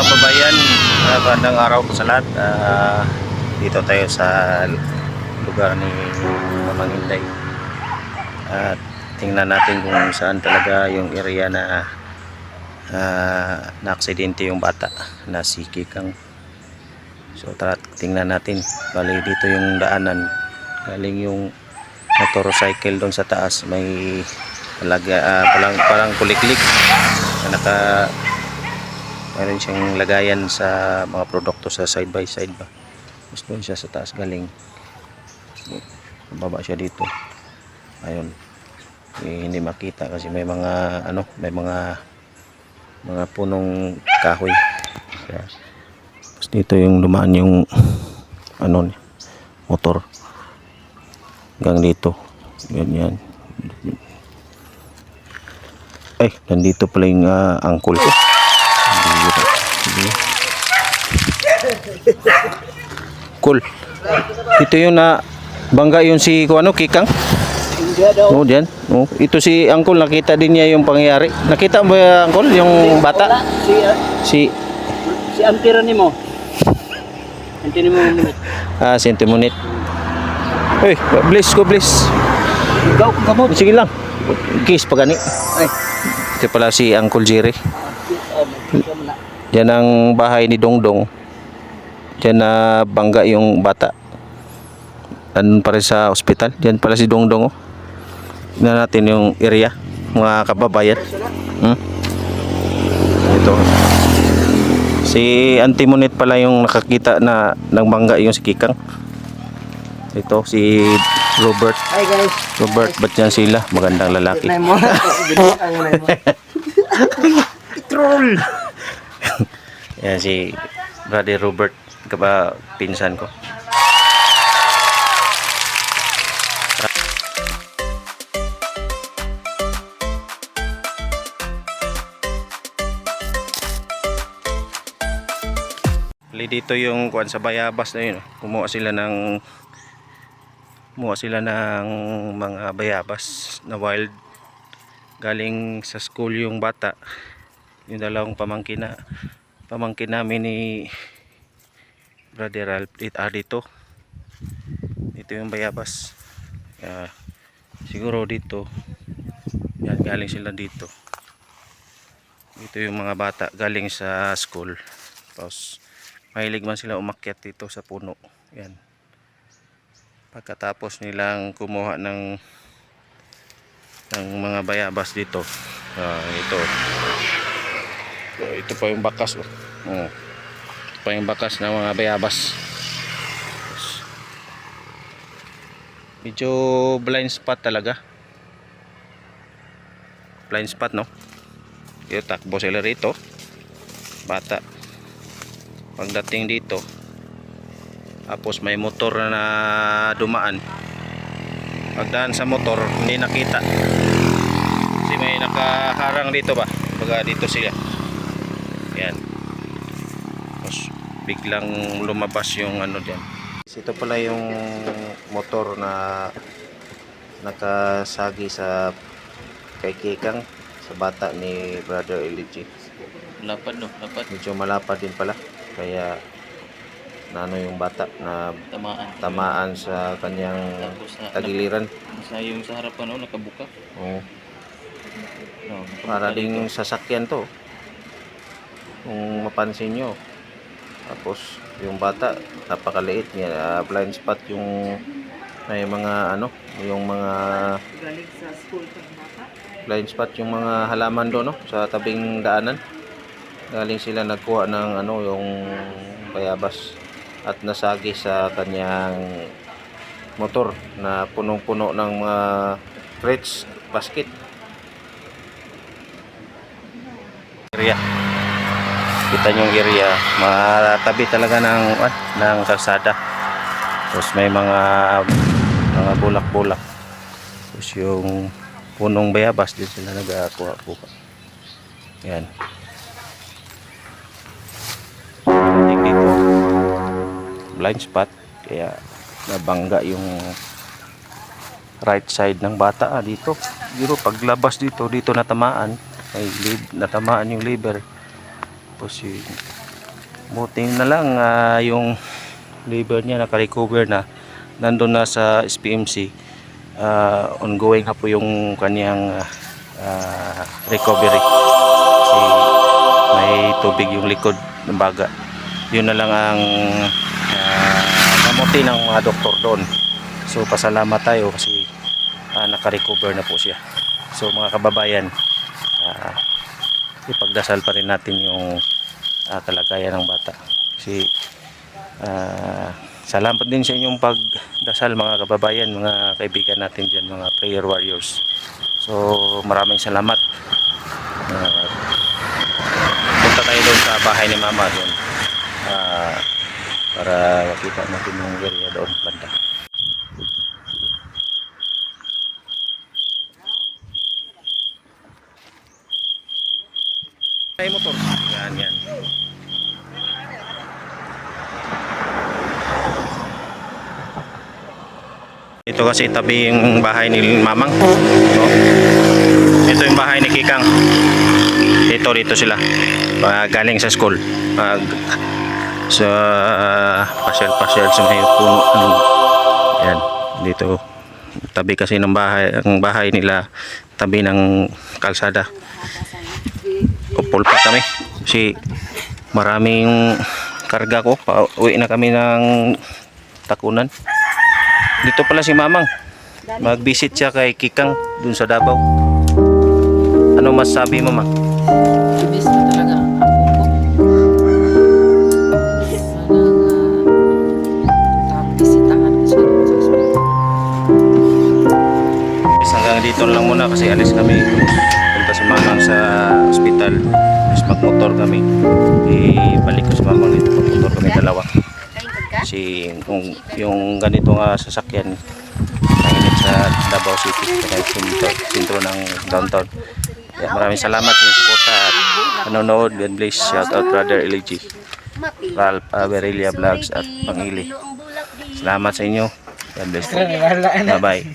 kababayan, magandang araw po sa lahat. Dito tayo sa lugar ni Mamang Inday. At tingnan natin kung saan talaga yung area na na-aksidente yung bata na si Kikang. So tara, tingnan natin. Bali dito yung daanan. Galing yung motorcycle doon sa taas. May parang kuliklik na mayroon siyang lagayan sa mga produkto sa side by side ba. Tapos doon siya sa taas galing. Baba siya dito. Ayun. Hindi makita kasi may mga mga punong kahoy. Kaya, tapos dito yung dumaan yung motor. Hanggang dito. Ganyan. Ay, nandito pala yung angkol ko. Cool. Ito yung na bangga yun si Kikang. Oh, diyan. Oh, ito si Uncle, nakita din niya yung pangyayari. Nakita mo ba, Uncle, yung bata? Si Antironimo. Antironimo Munit. Si Antimonit. Hey, bless ko, bless. Ikaw gamot. Sige lang. Kiss pa gani. Ay. Ito pala si Uncle Jerry. Diyan ang bahay ni Dongdong. Diyan na bangga yung bata. Andun pa rin sa ospital. Diyan pala si Dongdong. Tingnan natin yung area, mga kababayan. Ito. Si Antimonit pala yung nakakita na nagbangga yung si Kikang. Ito si Robert. Hi guys. Robert, ba't yan sila? Magandang lalaki. Troll. Yan si Brother Robert, pinsan ko. Dito yung kuan sa bayabas na yun. Kumuha sila ng mga bayabas na wild. Galing sa school yung bata. Yung dalawang pamangkin namin ni Brother Ralph dito. Ito yung bayabas. Siguro dito. Yan, galing sila dito. Ito yung mga bata galing sa school. Tapos mahilig man sila umakyat dito sa puno. Yan. Pagkatapos nilang kumuha ng mga bayabas dito. Ito pa yung bakas. Ito pa yung bakas ng mga bayabas. Medyo blind spot talaga. Blind spot, no? Ito, takbo sila rito. Bata. Pagdating dito, tapos may motor na dumaan. Pagdaan sa motor, hindi nakita. Kasi may nakaharang dito ba? Baga dito sila. Yan. Tapos biglang lumabas yung diyan. Ito pala yung motor na nakasagi sa kay Kikang, sa bata ni Brother Elijah. Lapad no, lapad. Medyo malapad din pala. Kaya yung bata na tamaan sa kanyang tagiliran. Sa yung sa harapan nakabuka. Oo. Para ding sasakyan to. Kung mapansin nyo. Tapos yung bata napakaliit niya. Blind spot yung may mga yung mga Galing sa school ng bata. blind spot yung mga halaman doon sa tabing daanan. Galing sila nagkuha ng yung bayabas at nasagi sa kanyang motor na punong-puno ng mga crates, basket. Area. Kita nyo yung area, matabi talaga ng kalsada. Tapos may mga bulak-bulak. Tapos yung punong bayabas din sila nagkuha-kuha. Yan. Dito blind spot kaya nabangga yung right side ng bata dito. Paglabas dito natamaan yung liver. Tapos Buti na lang yung liver niya naka-recover na. Nandun na sa SPMC. Ongoing na po yung kanyang recovery. Kasi may tubig yung likod ng baga. Yun na lang ang gamutin ng mga doktor doon. So pasalamat tayo kasi naka-recover na po siya. So mga kababayan, ipagdasal pa rin natin yung kalagayan ng bata. Kasi salamat din sa inyong pagdasal mga kababayan, mga kaibigan natin dyan, mga prayer warriors. So maraming salamat. Punta tayo doon sa bahay ni mama doon para makita natin yung area doon banda. Ay motor. Yan. Ito kasi tabi yung bahay ni Mamang. Ito yung bahay ni Kikang. Dito sila. Galing sa school. Sa pasyal sa may puno. Yan, dito. Tabi kasi ng bahay, ang bahay nila tabi ng kalsada. Pulpa kami. Kasi maraming karga ko. Pauwi na kami ng Takunan. Dito pala si Mamang. Mag-visit siya kay Kikang dun sa Davao. Ano masabi mo, Ma? Ibis na talaga ang apo ko. Sana bisitahan ko siya sa ospital. Hanggang dito lang muna kasi alis kami. Punta si Mamang sa ospital. Tapos magmotor kami. Ibalik ko si Mamang dito. Magmotor kami dalawa. Kasi yung ganito nga sasakyan nanginit sa Davao City kaya sentro ng downtown. Kaya maraming salamat sa suporta at panonood. God bless. Shout out Brother LG, Ralph Averelia Vlogs at Pangili. Salamat sa inyo. God bless. Bye bye.